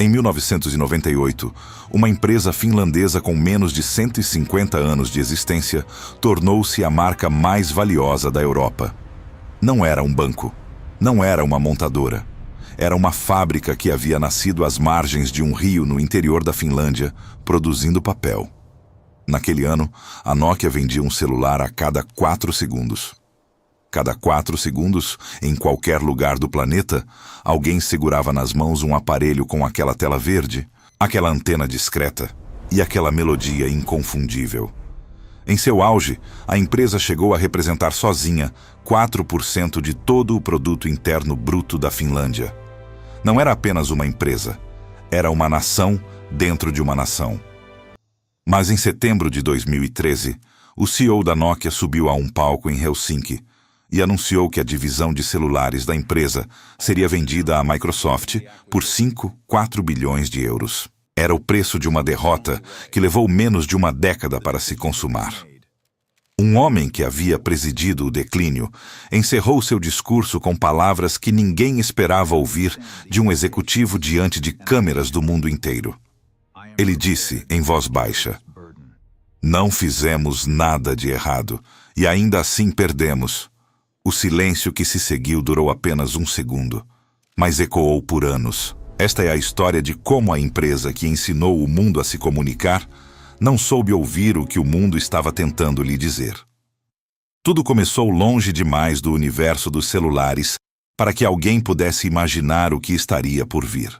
Em 1998, uma empresa finlandesa com menos de 150 anos de existência tornou-se a marca mais valiosa da Europa. Não era um banco, não era uma montadora. Era uma fábrica que havia nascido às margens de um rio no interior da Finlândia, produzindo papel. Naquele ano, a Nokia vendia um celular a cada 4 segundos. Cada 4 segundos, em qualquer lugar do planeta, alguém segurava nas mãos um aparelho com aquela tela verde, aquela antena discreta e aquela melodia inconfundível. Em seu auge, a empresa chegou a representar sozinha 4% de todo o produto interno bruto da Finlândia. Não era apenas uma empresa, era uma nação dentro de uma nação. Mas em setembro de 2013, o CEO da Nokia subiu a um palco em Helsinki e anunciou que a divisão de celulares da empresa seria vendida à Microsoft por 4 bilhões de euros. Era o preço de uma derrota que levou menos de uma década para se consumar. Um homem que havia presidido o declínio encerrou seu discurso com palavras que ninguém esperava ouvir de um executivo diante de câmeras do mundo inteiro. Ele disse em voz baixa: "Não fizemos nada de errado e ainda assim perdemos." O silêncio que se seguiu durou apenas 1 segundo, mas ecoou por anos. Esta é a história de como a empresa que ensinou o mundo a se comunicar não soube ouvir o que o mundo estava tentando lhe dizer. Tudo começou longe demais do universo dos celulares para que alguém pudesse imaginar o que estaria por vir.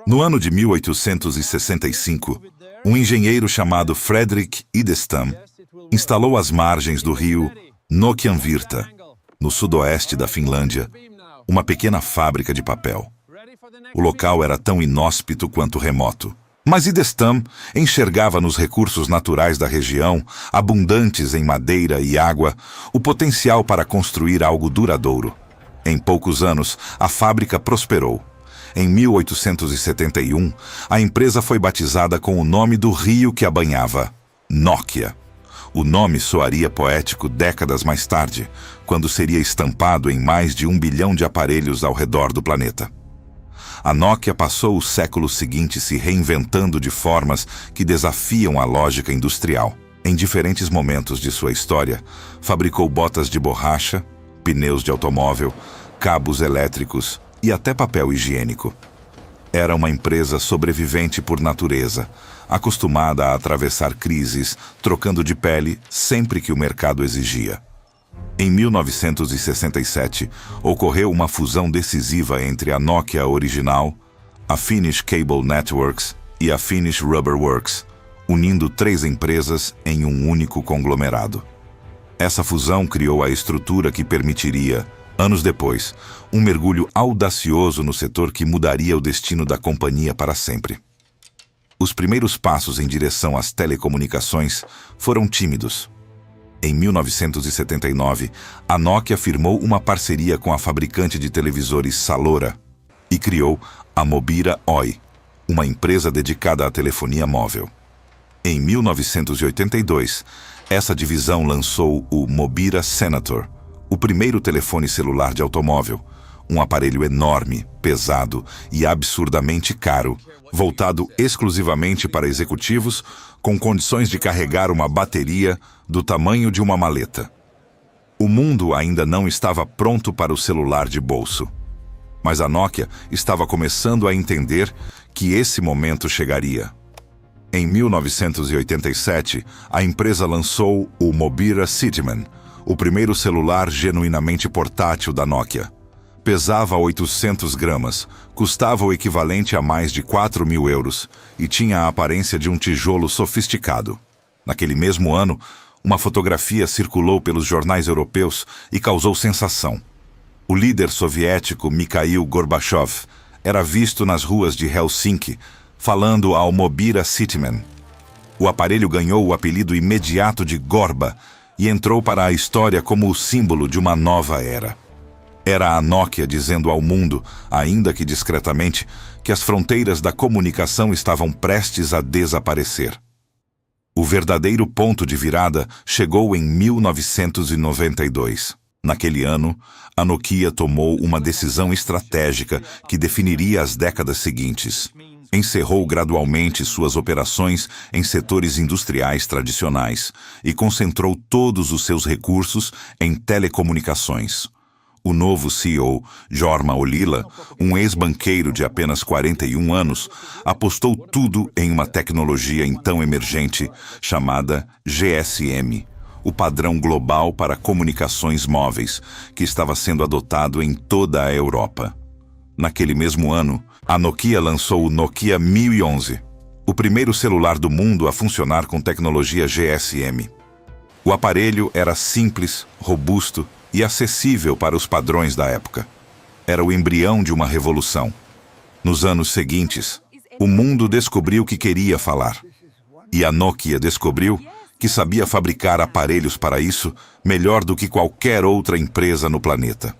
No ano de 1865, um engenheiro chamado Fredrik Idestam instalou às margens do rio Nokianvirta, no sudoeste da Finlândia, uma pequena fábrica de papel. O local era tão inóspito quanto remoto. Mas Idestam enxergava nos recursos naturais da região, abundantes em madeira e água, o potencial para construir algo duradouro. Em poucos anos, a fábrica prosperou. Em 1871, a empresa foi batizada com o nome do rio que a banhava, Nokia. O nome soaria poético décadas mais tarde, quando seria estampado em mais de 1 bilhão de aparelhos ao redor do planeta. A Nokia passou o século seguinte se reinventando de formas que desafiam a lógica industrial. Em diferentes momentos de sua história, fabricou botas de borracha, pneus de automóvel, cabos elétricos e até papel higiênico. Era uma empresa sobrevivente por natureza, acostumada a atravessar crises, trocando de pele sempre que o mercado exigia. Em 1967, ocorreu uma fusão decisiva entre a Nokia original, a Finnish Cable Networks e a Finnish Rubber Works, unindo 3 empresas em um único conglomerado. Essa fusão criou a estrutura que permitiria, anos depois, um mergulho audacioso no setor que mudaria o destino da companhia para sempre. Os primeiros passos em direção às telecomunicações foram tímidos. Em 1979, a Nokia firmou uma parceria com a fabricante de televisores Salora e criou a Mobira Oy, uma empresa dedicada à telefonia móvel. Em 1982, essa divisão lançou o Mobira Senator, o primeiro telefone celular de automóvel, um aparelho enorme, pesado e absurdamente caro, voltado exclusivamente para executivos com condições de carregar uma bateria do tamanho de uma maleta. O mundo ainda não estava pronto para o celular de bolso, mas a Nokia estava começando a entender que esse momento chegaria. Em 1987, a empresa lançou o Mobira Cityman, o primeiro celular genuinamente portátil da Nokia. Pesava 800 gramas, custava o equivalente a mais de 4.000 euros e tinha a aparência de um tijolo sofisticado. Naquele mesmo ano, uma fotografia circulou pelos jornais europeus e causou sensação. O líder soviético Mikhail Gorbachev era visto nas ruas de Helsinki, falando ao Mobira Cityman. O aparelho ganhou o apelido imediato de Gorba e entrou para a história como o símbolo de uma nova era. Era a Nokia dizendo ao mundo, ainda que discretamente, que as fronteiras da comunicação estavam prestes a desaparecer. O verdadeiro ponto de virada chegou em 1992. Naquele ano, a Nokia tomou uma decisão estratégica que definiria as décadas seguintes. Encerrou gradualmente suas operações em setores industriais tradicionais e concentrou todos os seus recursos em telecomunicações. O novo CEO, Jorma Ollila, um ex-banqueiro de apenas 41 anos, apostou tudo em uma tecnologia então emergente chamada GSM, o padrão global para comunicações móveis, que estava sendo adotado em toda a Europa. Naquele mesmo ano, a Nokia lançou o Nokia 1011, o primeiro celular do mundo a funcionar com tecnologia GSM. O aparelho era simples, robusto e acessível para os padrões da época. Era o embrião de uma revolução. Nos anos seguintes, o mundo descobriu que queria falar. E a Nokia descobriu que sabia fabricar aparelhos para isso melhor do que qualquer outra empresa no planeta.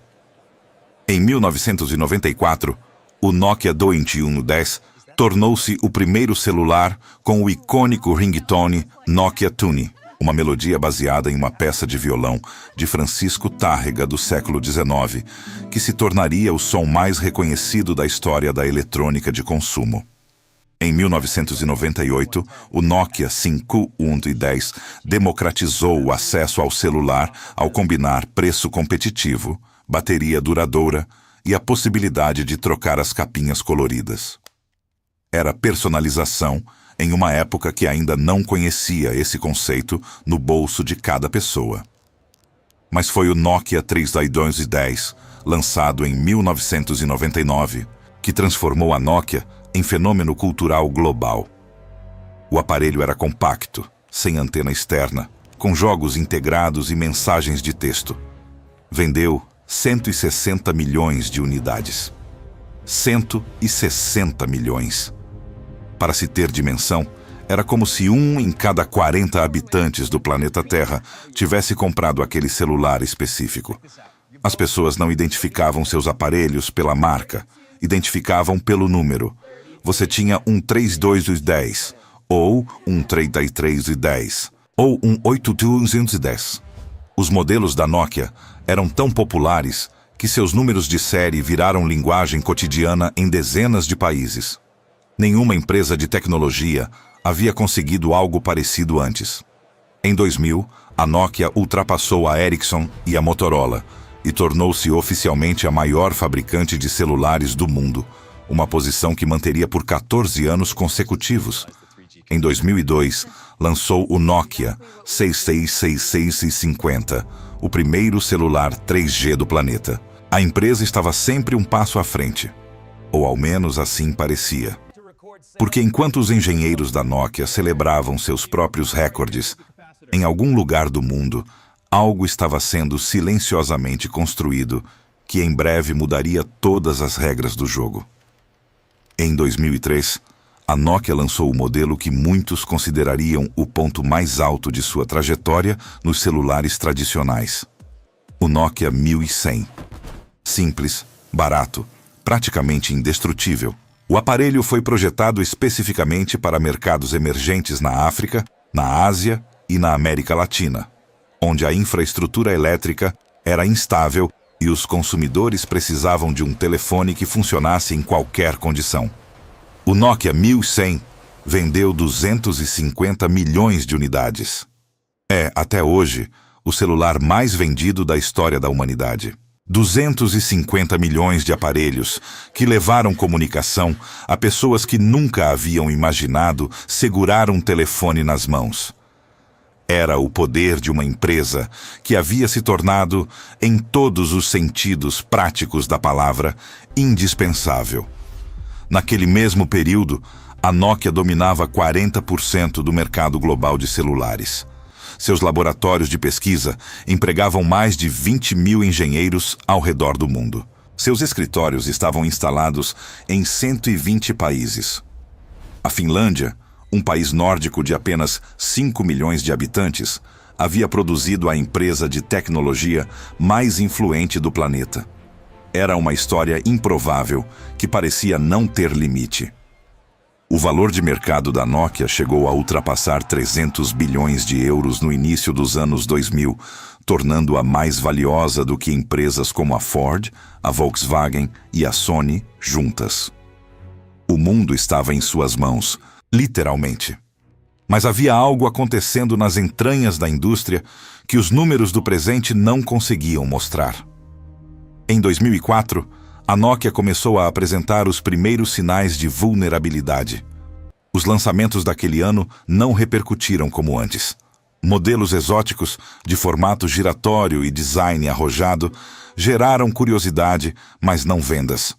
Em 1994, o Nokia 2110 tornou-se o primeiro celular com o icônico ringtone Nokia Tune, uma melodia baseada em uma peça de violão de Francisco Tárrega do século XIX, que se tornaria o som mais reconhecido da história da eletrônica de consumo. Em 1998, o Nokia 5110 democratizou o acesso ao celular ao combinar preço competitivo, bateria duradoura e a possibilidade de trocar as capinhas coloridas. Era personalização em uma época que ainda não conhecia esse conceito no bolso de cada pessoa. Mas foi o Nokia 3210, lançado em 1999, que transformou a Nokia em fenômeno cultural global. O aparelho era compacto, sem antena externa, com jogos integrados e mensagens de texto. Vendeu 160 milhões de unidades. 160 milhões. Para se ter dimensão, era como se 1 em cada 40 habitantes do planeta Terra tivesse comprado aquele celular específico. As pessoas não identificavam seus aparelhos pela marca, identificavam pelo número. Você tinha um 3210, ou um 3310, ou um 8210. Os modelos da Nokia eram tão populares que seus números de série viraram linguagem cotidiana em dezenas de países. Nenhuma empresa de tecnologia havia conseguido algo parecido antes. Em 2000, a Nokia ultrapassou a Ericsson e a Motorola e tornou-se oficialmente a maior fabricante de celulares do mundo, uma posição que manteria por 14 anos consecutivos. Em 2002, lançou o Nokia 666650, o primeiro celular 3G do planeta. A empresa estava sempre um passo à frente, ou ao menos assim parecia. Porque enquanto os engenheiros da Nokia celebravam seus próprios recordes, em algum lugar do mundo, algo estava sendo silenciosamente construído que em breve mudaria todas as regras do jogo. Em 2003, a Nokia lançou o modelo que muitos considerariam o ponto mais alto de sua trajetória nos celulares tradicionais. O Nokia 1100. Simples, barato, praticamente indestrutível. O aparelho foi projetado especificamente para mercados emergentes na África, na Ásia e na América Latina, onde a infraestrutura elétrica era instável e os consumidores precisavam de um telefone que funcionasse em qualquer condição. O Nokia 1100 vendeu 250 milhões de unidades. É, até hoje, o celular mais vendido da história da humanidade. 250 milhões de aparelhos que levaram comunicação a pessoas que nunca haviam imaginado segurar um telefone nas mãos. Era o poder de uma empresa que havia se tornado, em todos os sentidos práticos da palavra, indispensável. Naquele mesmo período, a Nokia dominava 40% do mercado global de celulares. Seus laboratórios de pesquisa empregavam mais de 20 mil engenheiros ao redor do mundo. Seus escritórios estavam instalados em 120 países. A Finlândia, um país nórdico de apenas 5 milhões de habitantes, havia produzido a empresa de tecnologia mais influente do planeta. Era uma história improvável que parecia não ter limite. O valor de mercado da Nokia chegou a ultrapassar 300 bilhões de euros no início dos anos 2000, tornando-a mais valiosa do que empresas como a Ford, a Volkswagen e a Sony juntas. O mundo estava em suas mãos, literalmente. Mas havia algo acontecendo nas entranhas da indústria que os números do presente não conseguiam mostrar. Em 2004, a Nokia começou a apresentar os primeiros sinais de vulnerabilidade. Os lançamentos daquele ano não repercutiram como antes. Modelos exóticos, de formato giratório e design arrojado, geraram curiosidade, mas não vendas.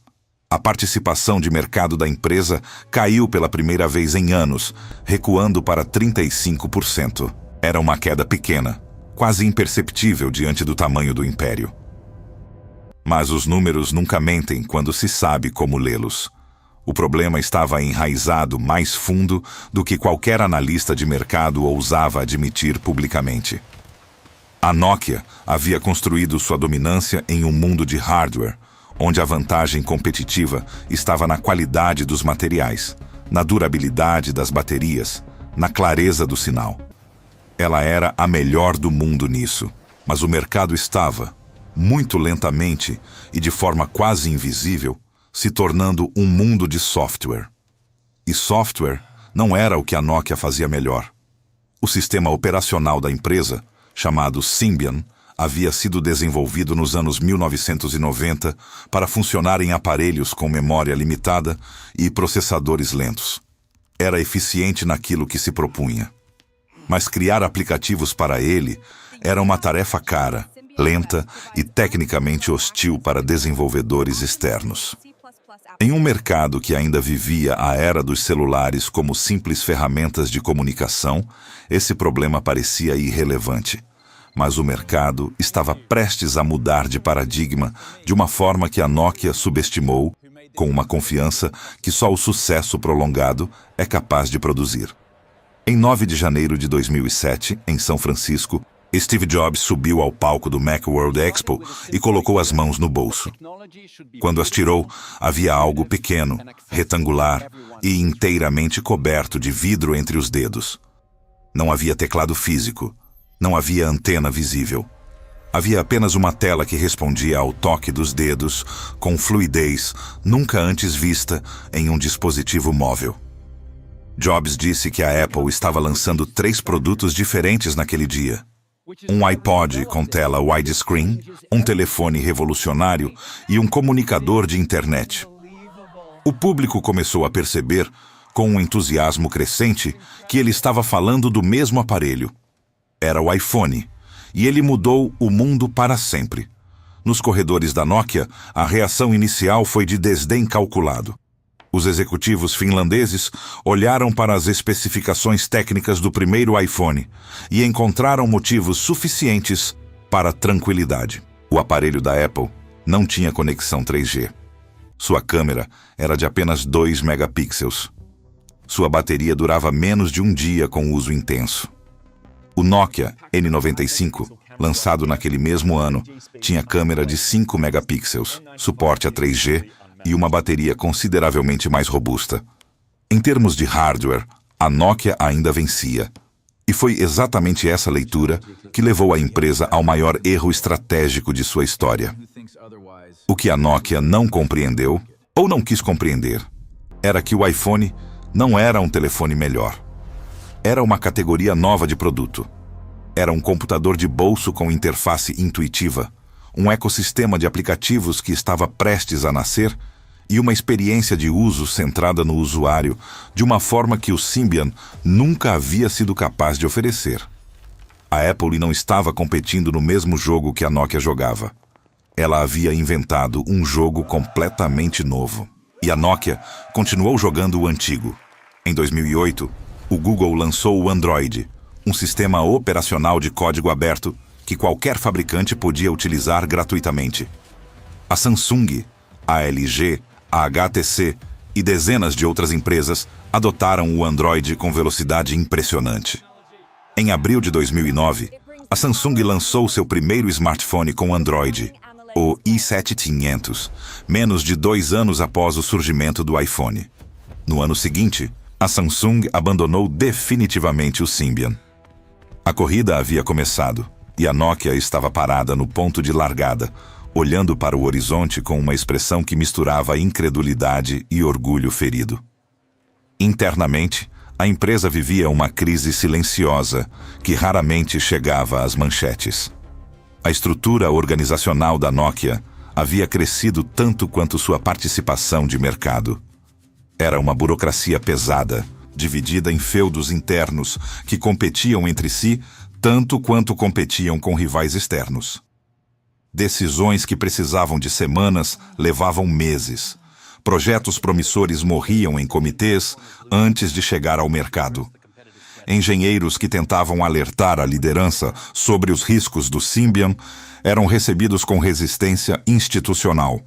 A participação de mercado da empresa caiu pela primeira vez em anos, recuando para 35%. Era uma queda pequena, quase imperceptível diante do tamanho do império. Mas os números nunca mentem quando se sabe como lê-los. O problema estava enraizado mais fundo do que qualquer analista de mercado ousava admitir publicamente. A Nokia havia construído sua dominância em um mundo de hardware, onde a vantagem competitiva estava na qualidade dos materiais, na durabilidade das baterias, na clareza do sinal. Ela era a melhor do mundo nisso, mas o mercado estava, muito lentamente e de forma quase invisível, se tornando um mundo de software. E software não era o que a Nokia fazia melhor. O sistema operacional da empresa, chamado Symbian, havia sido desenvolvido nos anos 1990 para funcionar em aparelhos com memória limitada e processadores lentos. Era eficiente naquilo que se propunha. Mas criar aplicativos para ele era uma tarefa cara, lenta e tecnicamente hostil para desenvolvedores externos. Em um mercado que ainda vivia a era dos celulares como simples ferramentas de comunicação, esse problema parecia irrelevante. Mas o mercado estava prestes a mudar de paradigma de uma forma que a Nokia subestimou, com uma confiança que só o sucesso prolongado é capaz de produzir. Em 9 de janeiro de 2007, em São Francisco, Steve Jobs subiu ao palco do Macworld Expo e colocou as mãos no bolso. Quando as tirou, havia algo pequeno, retangular e inteiramente coberto de vidro entre os dedos. Não havia teclado físico, não havia antena visível. Havia apenas uma tela que respondia ao toque dos dedos com fluidez nunca antes vista em um dispositivo móvel. Jobs disse que a Apple estava lançando 3 produtos diferentes naquele dia. Um iPod com tela widescreen, um telefone revolucionário e um comunicador de internet. O público começou a perceber, com um entusiasmo crescente, que ele estava falando do mesmo aparelho. Era o iPhone, e ele mudou o mundo para sempre. Nos corredores da Nokia, a reação inicial foi de desdém calculado. Os executivos finlandeses olharam para as especificações técnicas do primeiro iPhone e encontraram motivos suficientes para tranquilidade. O aparelho da Apple não tinha conexão 3G. Sua câmera era de apenas 2 megapixels. Sua bateria durava menos de um dia com uso intenso. O Nokia N95, lançado naquele mesmo ano, tinha câmera de 5 megapixels, suporte a 3G e uma bateria consideravelmente mais robusta. Em termos de hardware, a Nokia ainda vencia. E foi exatamente essa leitura que levou a empresa ao maior erro estratégico de sua história. O que a Nokia não compreendeu, ou não quis compreender, era que o iPhone não era um telefone melhor. Era uma categoria nova de produto. Era um computador de bolso com interface intuitiva, um ecossistema de aplicativos que estava prestes a nascer e uma experiência de uso centrada no usuário de uma forma que o Symbian nunca havia sido capaz de oferecer. A Apple não estava competindo no mesmo jogo que a Nokia jogava. Ela havia inventado um jogo completamente novo. E a Nokia continuou jogando o antigo. Em 2008, o Google lançou o Android, um sistema operacional de código aberto que qualquer fabricante podia utilizar gratuitamente. A Samsung, a LG, a HTC e dezenas de outras empresas adotaram o Android com velocidade impressionante. Em abril de 2009, a Samsung lançou seu primeiro smartphone com Android, o i7500, menos de 2 anos após o surgimento do iPhone. No ano seguinte, A Samsung abandonou definitivamente o Symbian. A corrida havia começado e a Nokia estava parada no ponto de largada, olhando para o horizonte com uma expressão que misturava incredulidade e orgulho ferido. Internamente, a empresa vivia uma crise silenciosa que raramente chegava às manchetes. A estrutura organizacional da Nokia havia crescido tanto quanto sua participação de mercado. Era uma burocracia pesada, dividida em feudos internos que competiam entre si tanto quanto competiam com rivais externos. Decisões que precisavam de semanas levavam meses. Projetos promissores morriam em comitês antes de chegar ao mercado. Engenheiros que tentavam alertar a liderança sobre os riscos do Symbian eram recebidos com resistência institucional.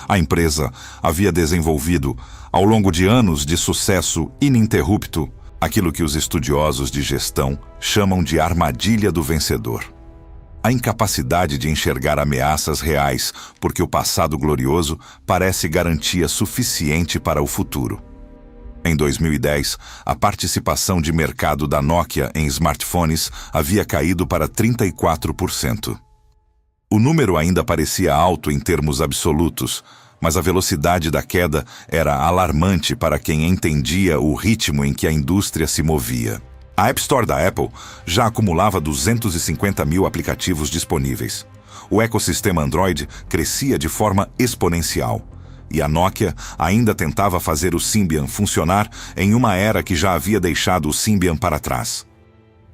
A empresa havia desenvolvido, ao longo de anos de sucesso ininterrupto, aquilo que os estudiosos de gestão chamam de armadilha do vencedor. A incapacidade de enxergar ameaças reais, porque o passado glorioso parece garantia suficiente para o futuro. Em 2010, a participação de mercado da Nokia em smartphones havia caído para 34%. O número ainda parecia alto em termos absolutos, mas a velocidade da queda era alarmante para quem entendia o ritmo em que a indústria se movia. A App Store da Apple já acumulava 250 mil aplicativos disponíveis. O ecossistema Android crescia de forma exponencial. E a Nokia ainda tentava fazer o Symbian funcionar em uma era que já havia deixado o Symbian para trás.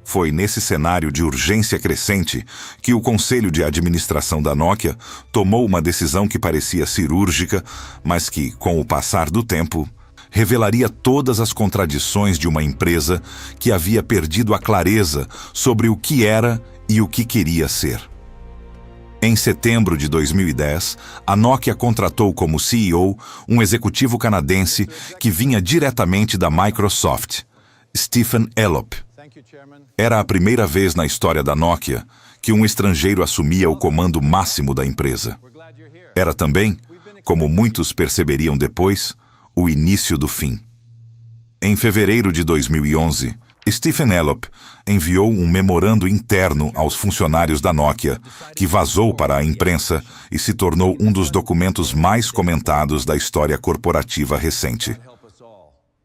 Foi nesse cenário de urgência crescente que o conselho de administração da Nokia tomou uma decisão que parecia cirúrgica, mas que, com o passar do tempo, revelaria todas as contradições de uma empresa que havia perdido a clareza sobre o que era e o que queria ser. Em setembro de 2010, a Nokia contratou como CEO um executivo canadense que vinha diretamente da Microsoft, Stephen Elop. Era a primeira vez na história da Nokia que um estrangeiro assumia o comando máximo da empresa. Era também, como muitos perceberiam depois, o início do fim. Em fevereiro de 2011, Stephen Elop enviou um memorando interno aos funcionários da Nokia, que vazou para a imprensa e se tornou um dos documentos mais comentados da história corporativa recente.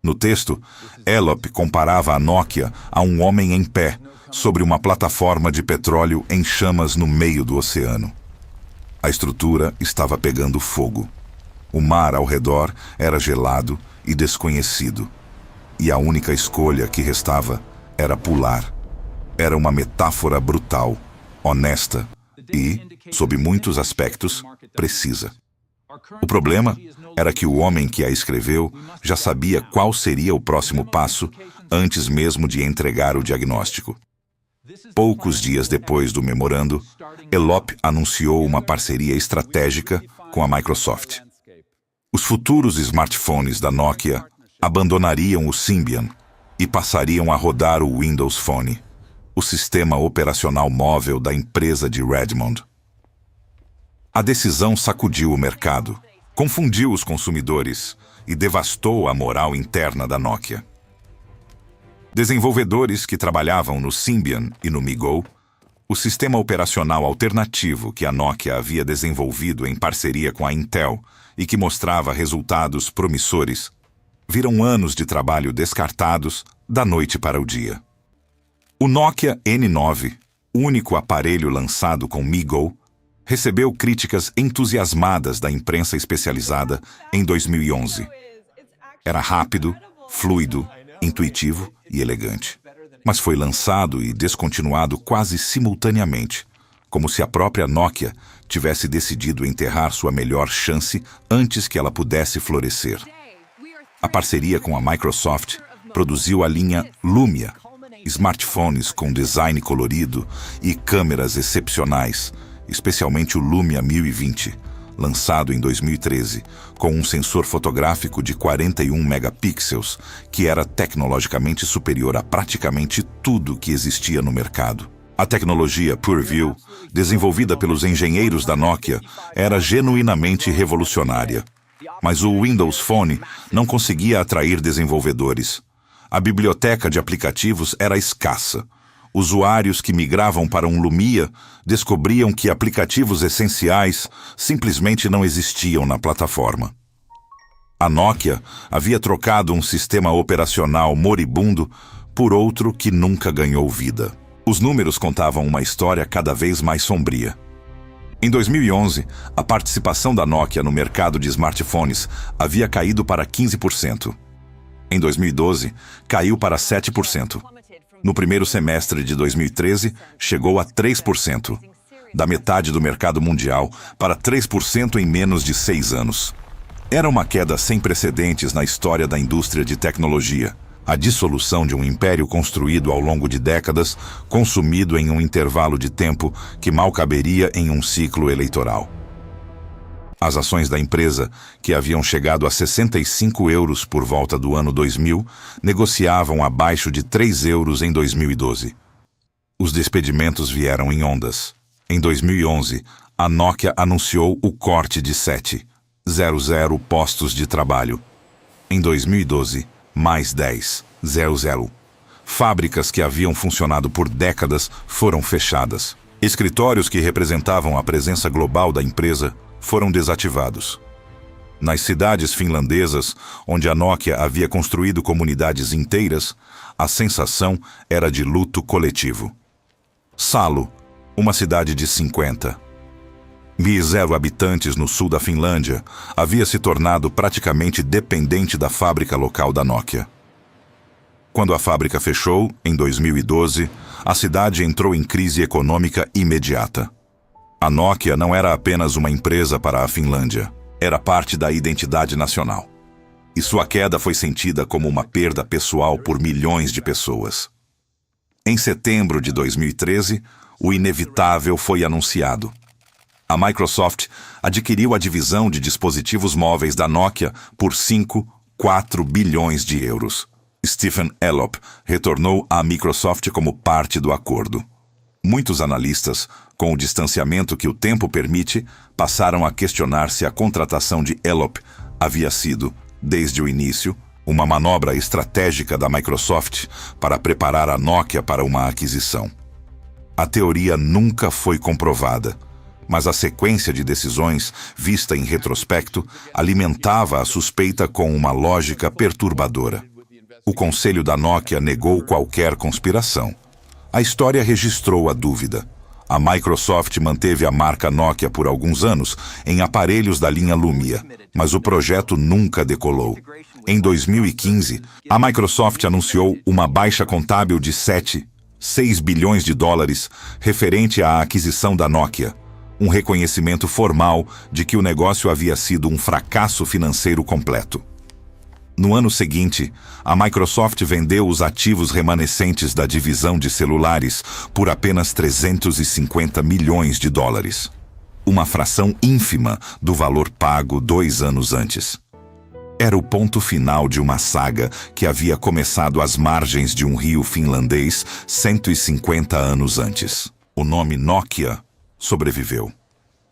No texto, Elop comparava a Nokia a um homem em pé, sobre uma plataforma de petróleo em chamas no meio do oceano. A estrutura estava pegando fogo. O mar ao redor era gelado e desconhecido. E a única escolha que restava era pular. Era uma metáfora brutal, honesta e, sob muitos aspectos, precisa. O problema era que o homem que a escreveu já sabia qual seria o próximo passo antes mesmo de entregar o diagnóstico. Poucos dias depois do memorando, Elop anunciou uma parceria estratégica com a Microsoft. Os futuros smartphones da Nokia abandonariam o Symbian e passariam a rodar o Windows Phone, o sistema operacional móvel da empresa de Redmond. A decisão sacudiu o mercado, confundiu os consumidores e devastou a moral interna da Nokia. Desenvolvedores que trabalhavam no Symbian e no MeeGo, o sistema operacional alternativo que a Nokia havia desenvolvido em parceria com a Intel e que mostrava resultados promissores, viram anos de trabalho descartados da noite para o dia. O Nokia N9, único aparelho lançado com MeeGo, recebeu críticas entusiasmadas da imprensa especializada em 2011. Era rápido, fluido, intuitivo e elegante. Mas foi lançado e descontinuado quase simultaneamente, como se a própria Nokia tivesse decidido enterrar sua melhor chance antes que ela pudesse florescer. A parceria com a Microsoft produziu a linha Lumia, smartphones com design colorido e câmeras excepcionais, especialmente o Lumia 1020, lançado em 2013, com um sensor fotográfico de 41 megapixels, que era tecnologicamente superior a praticamente tudo que existia no mercado. A tecnologia PureView, desenvolvida pelos engenheiros da Nokia, era genuinamente revolucionária. Mas o Windows Phone não conseguia atrair desenvolvedores. A biblioteca de aplicativos era escassa. Usuários que migravam para um Lumia descobriam que aplicativos essenciais simplesmente não existiam na plataforma. A Nokia havia trocado um sistema operacional moribundo por outro que nunca ganhou vida. Os números contavam uma história cada vez mais sombria. Em 2011, a participação da Nokia no mercado de smartphones havia caído para 15%. Em 2012, caiu para 7%. No primeiro semestre de 2013, chegou a 3%. Da metade do mercado mundial para 3% em menos de 6 anos. Era uma queda sem precedentes na história da indústria de tecnologia. A dissolução de um império construído ao longo de décadas, consumido em um intervalo de tempo que mal caberia em um ciclo eleitoral. As ações da empresa, que haviam chegado a 65 euros por volta do ano 2000, negociavam abaixo de 3 euros em 2012. Os despedimentos vieram em ondas. Em 2011, a Nokia anunciou o corte de 700 postos de trabalho. Em 2012, mais 10,000. Fábricas que haviam funcionado por décadas foram fechadas. Escritórios que representavam a presença global da empresa foram desativados. Nas cidades finlandesas, onde a Nokia havia construído comunidades inteiras, a sensação era de luto coletivo. Salo, uma cidade de 50.000 habitantes no sul da Finlândia, havia se tornado praticamente dependente da fábrica local da Nokia. Quando a fábrica fechou, em 2012, a cidade entrou em crise econômica imediata. A Nokia não era apenas uma empresa para a Finlândia, era parte da identidade nacional. E sua queda foi sentida como uma perda pessoal por milhões de pessoas. Em setembro de 2013, o inevitável foi anunciado. A Microsoft adquiriu a divisão de dispositivos móveis da Nokia por 4 bilhões de euros. Stephen Elop retornou à Microsoft como parte do acordo. Muitos analistas, com o distanciamento que o tempo permite, passaram a questionar se a contratação de Elop havia sido, desde o início, uma manobra estratégica da Microsoft para preparar a Nokia para uma aquisição. A teoria nunca foi comprovada, mas a sequência de decisões, vista em retrospecto, alimentava a suspeita com uma lógica perturbadora. O conselho da Nokia negou qualquer conspiração. A história registrou a dúvida. A Microsoft manteve a marca Nokia por alguns anos em aparelhos da linha Lumia, mas o projeto nunca decolou. Em 2015, a Microsoft anunciou uma baixa contábil de 6 bilhões de dólares referente à aquisição da Nokia, um reconhecimento formal de que o negócio havia sido um fracasso financeiro completo. No ano seguinte, a Microsoft vendeu os ativos remanescentes da divisão de celulares por apenas 350 milhões de dólares. Uma fração ínfima do valor pago 2 anos antes. Era o ponto final de uma saga que havia começado às margens de um rio finlandês 150 anos antes. O nome Nokia sobreviveu.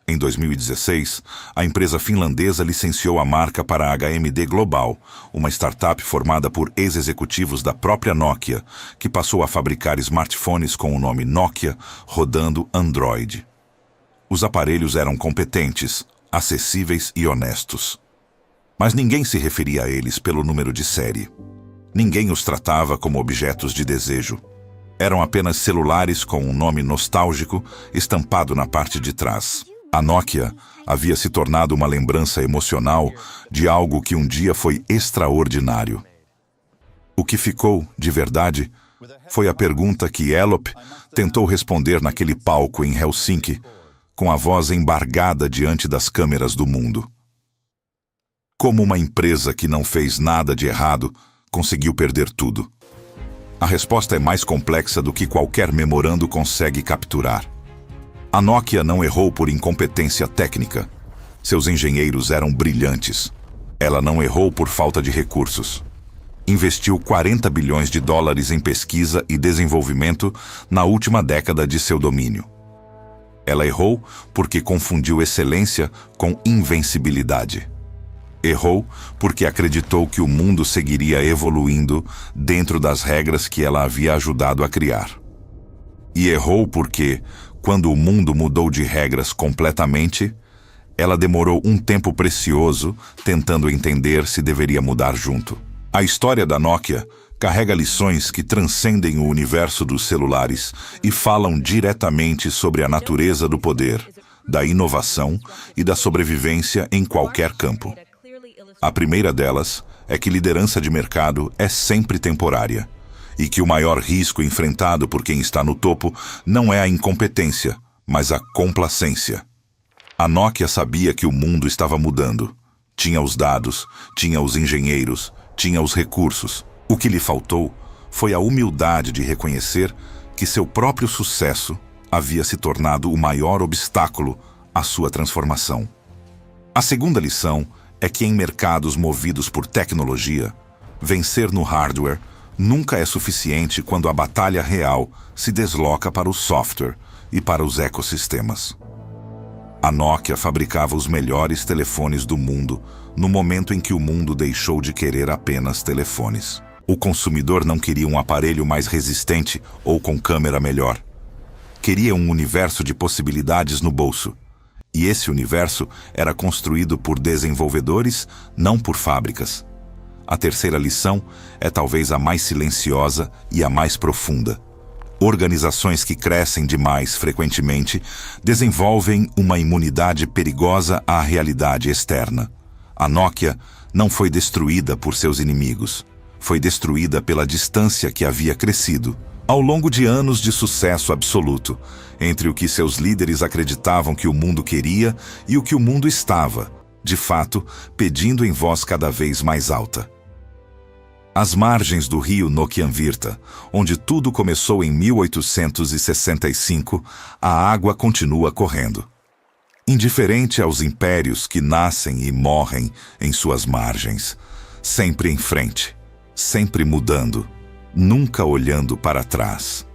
Em 2016, a empresa finlandesa licenciou a marca para a HMD Global, uma startup formada por ex-executivos da própria Nokia, que passou a fabricar smartphones com o nome Nokia, rodando Android. Os aparelhos eram competentes, acessíveis e honestos. Mas ninguém se referia a eles pelo número de série. Ninguém os tratava como objetos de desejo. Eram apenas celulares com um nome nostálgico estampado na parte de trás. A Nokia havia se tornado uma lembrança emocional de algo que um dia foi extraordinário. O que ficou, de verdade, foi a pergunta que Elop tentou responder naquele palco em Helsinki, com a voz embargada diante das câmeras do mundo. Como uma empresa que não fez nada de errado conseguiu perder tudo? A resposta é mais complexa do que qualquer memorando consegue capturar. A Nokia não errou por incompetência técnica. Seus engenheiros eram brilhantes. Ela não errou por falta de recursos. Investiu 40 bilhões de dólares em pesquisa e desenvolvimento na última década de seu domínio. Ela errou porque confundiu excelência com invencibilidade. Errou porque acreditou que o mundo seguiria evoluindo dentro das regras que ela havia ajudado a criar. E errou porque, quando o mundo mudou de regras completamente, ela demorou um tempo precioso tentando entender se deveria mudar junto. A história da Nokia carrega lições que transcendem o universo dos celulares e falam diretamente sobre a natureza do poder, da inovação e da sobrevivência em qualquer campo. A primeira delas é que liderança de mercado é sempre temporária e que o maior risco enfrentado por quem está no topo não é a incompetência, mas a complacência. A Nokia sabia que o mundo estava mudando. Tinha os dados, tinha os engenheiros, tinha os recursos. O que lhe faltou foi a humildade de reconhecer que seu próprio sucesso havia se tornado o maior obstáculo à sua transformação. A segunda lição é que em mercados movidos por tecnologia, vencer no hardware nunca é suficiente quando a batalha real se desloca para o software e para os ecossistemas. A Nokia fabricava os melhores telefones do mundo no momento em que o mundo deixou de querer apenas telefones. O consumidor não queria um aparelho mais resistente ou com câmera melhor. Queria um universo de possibilidades no bolso. E esse universo era construído por desenvolvedores, não por fábricas. A terceira lição é talvez a mais silenciosa e a mais profunda. Organizações que crescem demais frequentemente desenvolvem uma imunidade perigosa à realidade externa. A Nokia não foi destruída por seus inimigos. Foi destruída pela distância que havia crescido. Ao longo de anos de sucesso absoluto, entre o que seus líderes acreditavam que o mundo queria e o que o mundo estava, de fato, pedindo em voz cada vez mais alta. Às margens do rio Nokianvirta, onde tudo começou em 1865, a água continua correndo. Indiferente aos impérios que nascem e morrem em suas margens, sempre em frente, sempre mudando, nunca olhando para trás.